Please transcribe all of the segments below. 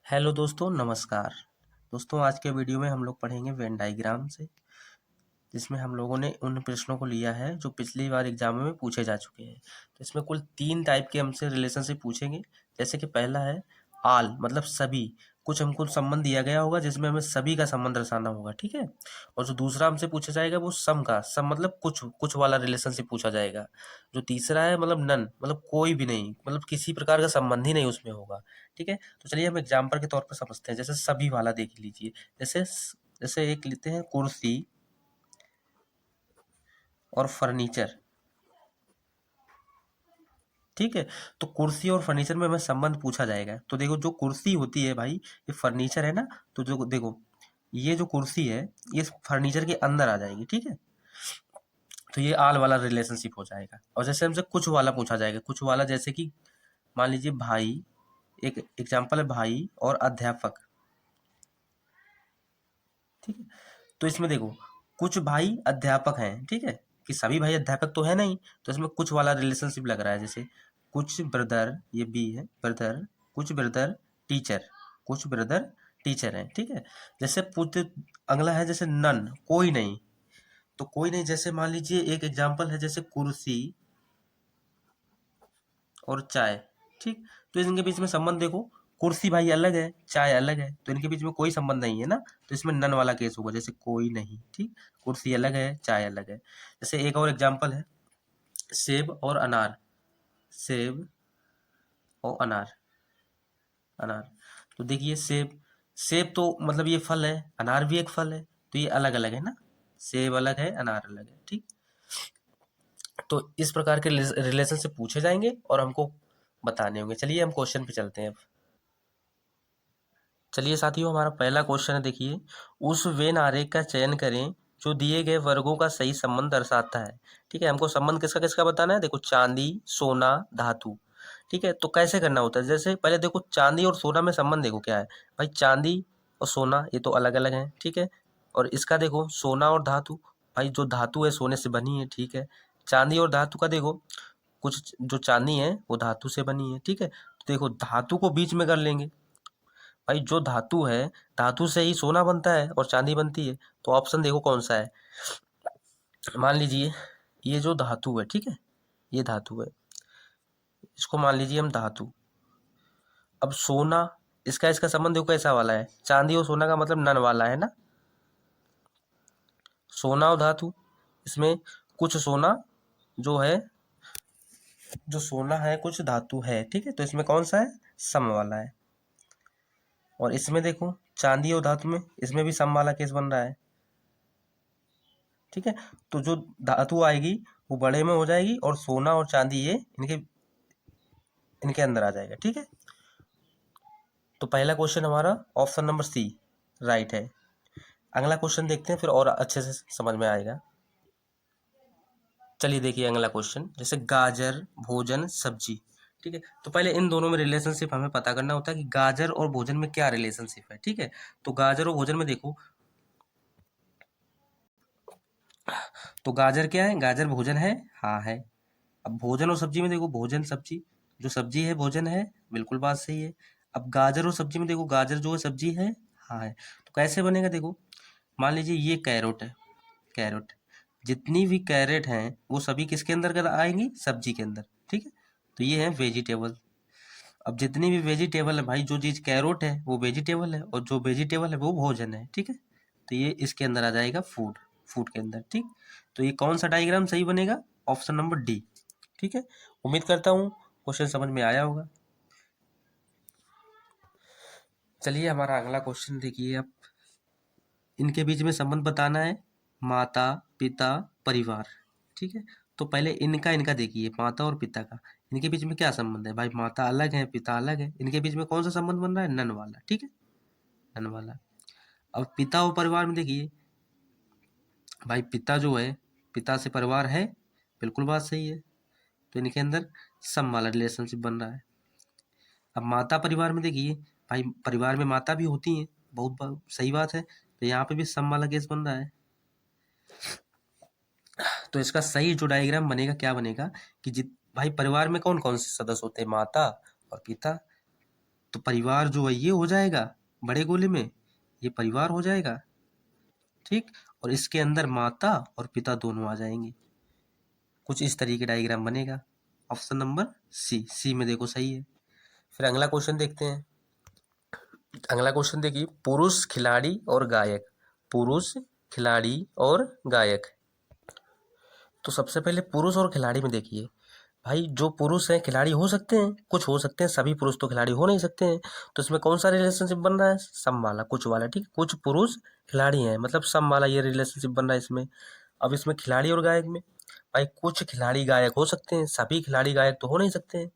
Hello दोस्तों, नमस्कार। दोस्तों, आज के वीडियो में हम लोग पढ़ेंगे वेन डायग्राम से, जिसमें हम लोगों ने उन प्रश्नों को लिया है जो पिछली बार एग्जाम में पूछे जा चुके हैं। तो इसमें कुल 3 टाइप के हमसे रिलेशनशिप पूछेंगे। जैसे कि पहला है आल, मतलब सभी। कुछ हमको संबंध दिया गया होगा जिसमें हमें सभी का संबंध दर्शाना होगा, ठीक है। और जो दूसरा हमसे पूछा जाएगा वो सम का, सम मतलब कुछ कुछ वाला रिलेशनशिप पूछा जाएगा। जो तीसरा है मतलब नन, मतलब कोई भी नहीं, मतलब किसी प्रकार का संबंध ही नहीं उसमें होगा, ठीक है। तो चलिए हम एग्जाम्पल के तौर पर समझते हैं। जैसे सभी वाला देख लीजिए। जैसे जैसे एक लेते हैं कुर्सी और फर्नीचर, ठीक है। तो कुर्सी और फर्नीचर में हमें संबंध पूछा जाएगा। तो देखो, जो कुर्सी होती है भाई, ये फर्नीचर है ना। तो जो देखो, ये जो कुर्सी है ये फर्नीचर के अंदर आ जाएगी, ठीक है। तो ये आल वाला रिलेशनशिप हो जाएगा। और जैसे हमसे कुछ वाला पूछा जाएगा, कुछ वाला जैसे कि मान लीजिए भाई, एक एग्जाम्पल है भाई और अध्यापक, ठीक है। तो इसमें देखो, कुछ भाई अध्यापक हैं, ठीक है, कि सभी भाई अध्यापक तो है नहीं। तो इसमें कुछ वाला रिलेशनशिप लग रहा है। जैसे कुछ ब्रदर, ये बी है, ब्रदर, कुछ ब्रदर टीचर, कुछ ब्रदर टीचर है, ठीक है। जैसे पूछते, अगला है जैसे नन, कोई नहीं। तो कोई नहीं, जैसे मान लीजिए एक एग्जाम्पल है जैसे कुर्सी और चाय, ठीक। तो इनके बीच में संबंध देखो, कुर्सी भाई अलग है, चाय अलग है, तो इनके बीच में कोई संबंध नहीं है ना। तो इसमें नन वाला केस होगा, जैसे कोई नहीं, ठीक। कुर्सी अलग है, चाय अलग है। जैसे एक और एग्जांपल है, सेब और अनार, सेब और अनार, अनार। तो देखिए, सेब, सेब तो मतलब ये फल है, अनार भी एक फल है, तो ये अलग अलग है ना। सेब अलग है, अनार अलग है, ठीक। तो इस प्रकार के रिलेशन से पूछे जाएंगे और हमको बताने होंगे। चलिए हम क्वेश्चन पे चलते हैं अब। चलिए साथियों, हमारा पहला क्वेश्चन है, देखिए। उस वेन आरेख का चयन करें जो दिए गए वर्गों का सही संबंध दर्शाता है, ठीक है। हमको संबंध किसका किसका बताना है। देखो, चांदी, सोना, धातु, ठीक है। तो कैसे करना होता है, जैसे पहले देखो चांदी और सोना में संबंध देखो क्या है। भाई चांदी और सोना ये तो अलग अलग हैं, ठीक है। और इसका देखो सोना और धातु, भाई जो धातु है सोने से बनी है, ठीक है। चांदी और धातु का देखो, कुछ जो चांदी है वो धातु से बनी है, ठीक है। तो देखो धातु को बीच में कर लेंगे। भाई जो धातु है, धातु से ही सोना बनता है और चांदी बनती है। तो ऑप्शन देखो कौन सा है। मान लीजिए ये जो धातु है, ठीक है, ये धातु है, इसको मान लीजिए हम धातु। अब सोना, इसका इसका संबंध देखो कैसा वाला है, चांदी और सोना का मतलब नन वाला है ना। सोना और धातु, इसमें कुछ सोना जो है, जो सोना है कुछ धातु है, ठीक है। तो इसमें कौन सा है, सम वाला है। और इसमें देखो चांदी और धातु में, इसमें भी सम वाला केस बन रहा है, ठीक है। तो जो धातु आएगी वो बड़े में हो जाएगी और सोना और चांदी ये इनके इनके अंदर आ जाएगा, ठीक है। तो पहला क्वेश्चन हमारा ऑप्शन नंबर सी राइट है। अगला क्वेश्चन देखते हैं, फिर और अच्छे से समझ में आएगा। चलिए देखिए अगला क्वेश्चन, जैसे गाजर, भोजन, सब्जी, ठीक है। तो पहले इन दोनों में रिलेशनशिप हमें पता करना होता है कि गाजर और भोजन में क्या रिलेशनशिप है, ठीक है। तो गाजर और भोजन में देखो, तो गाजर क्या है, गाजर भोजन है, हाँ है। अब भोजन और सब्जी में देखो, भोजन सब्जी, जो सब्जी है भोजन है, बिल्कुल बात सही है। अब गाजर और सब्जी में देखो, गाजर जो है सब्जी है, हाँ है। तो कैसे बनेगा देखो, मान लीजिए ये कैरोट है, कैरोट, जितनी भी कैरेट हैं वो सभी किसके अंदर आएंगी, सब्जी के अंदर, ठीक है। तो ये है वेजिटेबल। अब जितनी भी वेजिटेबल है भाई, जो चीज कैरोट है वो वेजिटेबल है और जो वेजिटेबल है वो भोजन है, ठीक है। तो ये इसके अंदर आ जाएगा फूड, फूड के अंदर, ठीक। तो ये कौन सा डायग्राम सही बनेगा, ऑप्शन नंबर डी, ठीक है। उम्मीद करता हूँ क्वेश्चन समझ में आया होगा। चलिए हमारा अगला क्वेश्चन देखिए आप, इनके बीच में संबंध बताना है, माता, पिता, परिवार, ठीक है। तो पहले इनका इनका देखिए, माता और पिता का, इनके बीच में क्या संबंध है। भाई माता अलग है, पिता अलग है, इनके बीच में कौन सा संबंध बन रहा है, नन वाला, ठीक है, नन वाला। अब पिता और परिवार में देखिए, भाई पिता जो है, पिता से परिवार है, बिल्कुल बात सही है। तो इनके अंदर सम वाला रिलेशनशिप बन रहा है। अब माता परिवार में देखिए, भाई परिवार में माता भी होती हैं, सही बात है। तो यहाँ पे भी सम वाला केस बन रहा है। तो इसका सही जो डायग्राम बनेगा क्या बनेगा, कि जित भाई परिवार में कौन कौन से सदस्य होते हैं, माता और पिता, तो परिवार जो है ये हो जाएगा बड़े गोले में, ये परिवार हो जाएगा, ठीक। और इसके अंदर माता और पिता दोनों आ जाएंगे। कुछ इस तरीके डायग्राम बनेगा। ऑप्शन नंबर सी में देखो सही है। फिर अगला क्वेश्चन देखते हैं। अगला क्वेश्चन देखिए, पुरुष खिलाड़ी और गायक। पुरुष खिलाड़ी और गायक। तो सबसे पहले पुरुष और खिलाड़ी में देखिए, भाई जो पुरुष हैं खिलाड़ी हो सकते हैं, कुछ हो सकते हैं, सभी पुरुष तो खिलाड़ी हो नहीं सकते हैं। तो इसमें कौन सा रिलेशनशिप बन रहा है? सम वाला, कुछ वाला, ठीक। कुछ पुरुष खिलाड़ी हैं मतलब सम वाला ये रिलेशनशिप बन रहा है इसमें। अब इसमें खिलाड़ी और गायक में, भाई कुछ खिलाड़ी गायक हो सकते हैं, सभी खिलाड़ी गायक तो हो नहीं सकते हैं।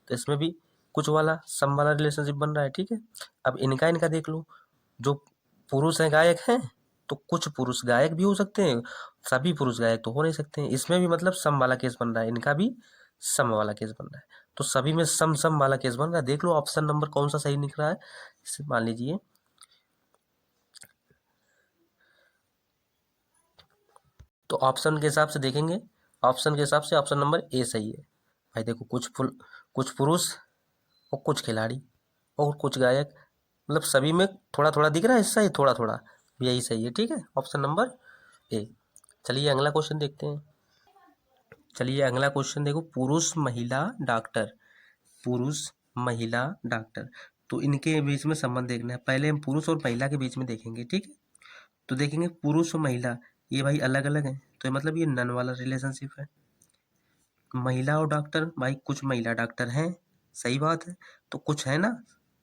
तो इसमें भी कुछ वाला सम वाला रिलेशनशिप बन रहा है, ठीक है। अब इनका इनका देख लो, जो पुरुष हैं गायक हैं तो कुछ पुरुष गायक भी हो सकते हैं, सभी पुरुष गायक तो हो नहीं सकते हैं। इसमें भी मतलब सम वाला केस बन रहा है, इनका भी सम वाला केस बन रहा है। तो सभी में सम सम वाला केस बन रहा है। देख लो ऑप्शन नंबर कौन सा सही निकल रहा है। इसे मान लीजिए, तो ऑप्शन के हिसाब से देखेंगे, ऑप्शन के हिसाब से ऑप्शन नंबर ए सही है। भाई देखो कुछ पुरुष और कुछ खिलाड़ी और कुछ गायक, मतलब सभी में थोड़ा थोड़ा दिख रहा है हिस्सा, ही थोड़ा थोड़ा, यही सही है, ठीक है। Option number A. चलिए अगला क्वेश्चन देखते हैं। चलिए अगला क्वेश्चन देखो, पुरुष महिला डॉक्टर। पुरुष महिला डॉक्टर, तो इनके बीच में संबंध देखना है। पहले हम पुरुष और महिला के बीच में देखेंगे, ठीक है। तो देखेंगे पुरुष और महिला, ये भाई अलग अलग हैं, तो मतलब ये नन वाला रिलेशनशिप है। महिला और डॉक्टर, भाई कुछ महिला डॉक्टर हैं, सही बात है, तो कुछ है ना,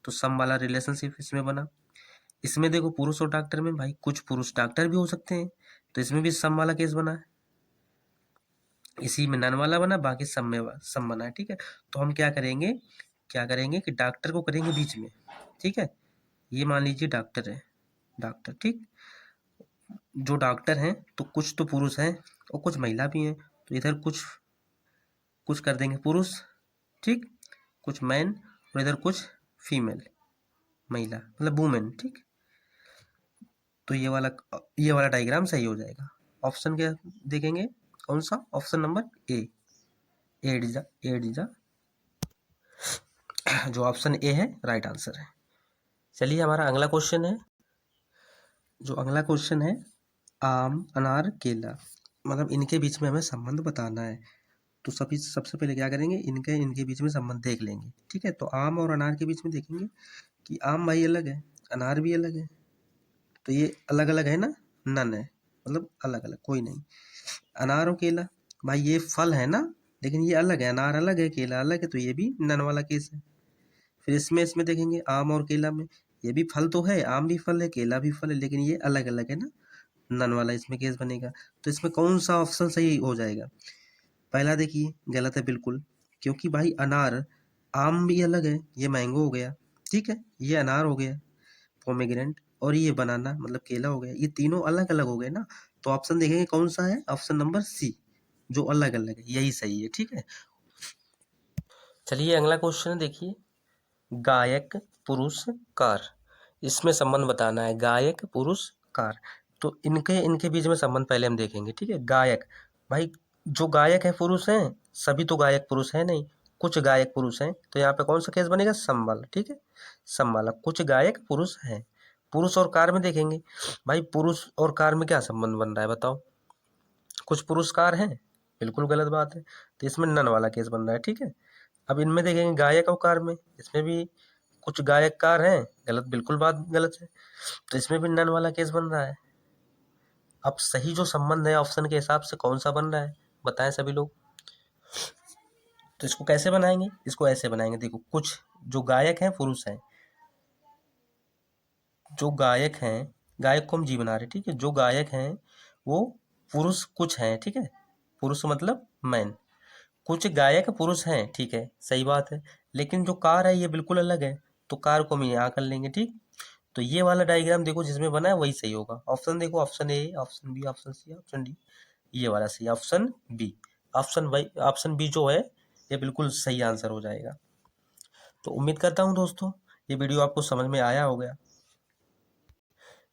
तो सम वाला रिलेशनशिप इसमें बना। इसमें देखो पुरुष और डॉक्टर में, भाई कुछ पुरुष डॉक्टर भी हो सकते हैं, तो इसमें भी सम वाला केस बना है। इसी में नन वाला बना, बाकी सब में सम बना है, ठीक है। तो हम क्या करेंगे कि डॉक्टर को करेंगे बीच में, ठीक है। ये मान लीजिए डॉक्टर है, डॉक्टर, ठीक। जो डॉक्टर हैं तो कुछ तो पुरुष हैं और कुछ महिला भी हैं, तो इधर कुछ कुछ कर देंगे पुरुष, ठीक, कुछ मैन, और इधर कुछ फीमेल, महिला मतलब वुमेन, ठीक। तो ये वाला डायग्राम सही हो जाएगा। ऑप्शन क्या देखेंगे, कौन सा? ऑप्शन नंबर ए, एड जो ऑप्शन ए है राइट आंसर है। चलिए हमारा अगला क्वेश्चन है, जो अगला क्वेश्चन है, आम अनार केला, मतलब इनके बीच में हमें संबंध बताना है। तो सबसे पहले क्या करेंगे, इनके बीच में संबंध देख लेंगे, ठीक है। तो आम और अनार के बीच में देखेंगे कि आम भाई अलग है, अनार भी अलग है, तो ये अलग अलग है ना, नन है, मतलब अलग अलग, कोई नहीं। अनार और केला, भाई ये फल है ना, लेकिन ये अलग है, अनार अलग है, केला अलग है, तो ये भी नन वाला केस है। फिर इसमें देखेंगे आम और केला में, ये भी फल तो है, आम भी फल है, केला भी फल है, लेकिन ये अलग अलग है ना, नन वाला इसमें केस बनेगा। तो इसमें कौन सा ऑप्शन सही हो जाएगा? पहला देखिए गलत है बिल्कुल, क्योंकि भाई अनार, आम भी अलग है, ये मैंगो हो गया, ठीक है, ये अनार हो गया पोमेग्रेनेट, और ये बनाना मतलब केला हो गया, ये तीनों अलग अलग हो गए ना। तो ऑप्शन देखेंगे कौन सा है, ऑप्शन नंबर सी, जो अलग अलग है, यही सही है, ठीक है। चलिए अगला क्वेश्चन देखिए, गायक पुरुष कार, इसमें संबंध बताना है, गायक पुरुष कार। तो इनके इनके बीच में संबंध पहले हम देखेंगे, ठीक है। गायक, भाई जो गायक है पुरुष हैं, सभी तो गायक पुरुष है नहीं, कुछ गायक पुरुष हैं, तो यहाँ पे कौन सा केस बनेगा, सम वाला, ठीक है, सम वाला। कुछ गायक पुरुष हैं। पुरुष और कार में देखेंगे, भाई पुरुष और कार में क्या संबंध बन रहा है बताओ, कुछ पुरुष कार हैं, बिल्कुल गलत बात है, तो इसमें नन वाला केस बन रहा है, ठीक है। अब इनमें देखेंगे गायक और कार में, इसमें भी कुछ गायककार हैं, गलत, बिल्कुल बात गलत है, तो इसमें भी नन वाला केस बन रहा है। अब सही जो संबंध है ऑप्शन के हिसाब से कौन सा बन रहा है, बताएं सभी लोग। तो इसको कैसे बनाएंगे, इसको ऐसे बनाएंगे, देखो कुछ जो गायक हैं पुरुष हैं, जो गायक हैं, गायक को हम जी बना रहे, ठीक है, जो गायक हैं वो पुरुष कुछ हैं, ठीक है, पुरुष मतलब मैन, कुछ गायक पुरुष हैं, ठीक है, सही बात है। लेकिन जो कार है ये बिल्कुल अलग है, तो कार को हम यहाँ कर लेंगे, ठीक। तो ये वाला डायग्राम देखो जिसमें बना है वही सही होगा। ऑप्शन देखो, option A, option B, option C, option D, ये वाला सही, ऑप्शन बी। ऑप्शन बी जो है ये बिल्कुल सही आंसर हो जाएगा। तो उम्मीद करता हूँ दोस्तों ये वीडियो आपको समझ में आया होगा।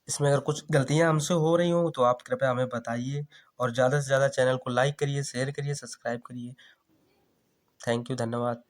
इसमें अगर कुछ गलतियाँ हमसे हो रही हों तो आप कृपया हमें बताइए, और ज़्यादा से ज़्यादा चैनल को लाइक करिए, शेयर करिए, सब्सक्राइब करिए। थैंक यू, धन्यवाद।